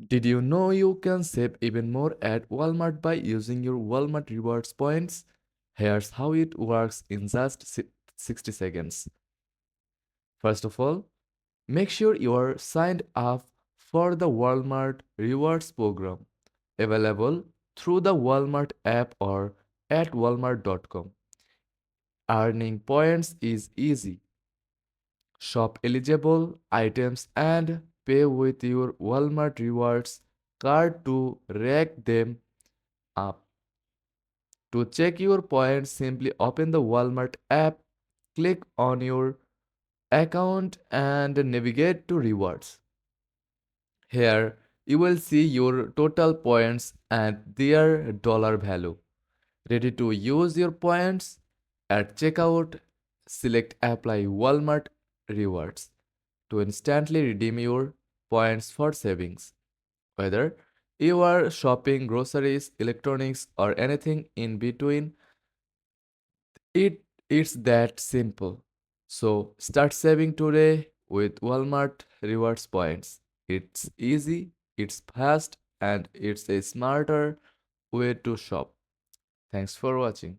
Did you know you can save even more at Walmart by using your Walmart rewards points? Here's how it works in just 60 seconds. First of all, make sure you are signed up for the Walmart rewards program available through the Walmart app or at walmart.com. Earning points is easy. Shop eligible items and pay with your Walmart rewards card to rack them up. To check your points, simply open the Walmart app, click on your account, and navigate to rewards. Here, you will see your total points and their dollar value. Ready to use your points? At checkout, select Apply Walmart Rewards to instantly redeem your points for savings. Whether you are shopping groceries, electronics, or anything in between, it's that simple. So start saving today with Walmart rewards points. It's easy, it's fast, and it's a smarter way to shop. Thanks for watching.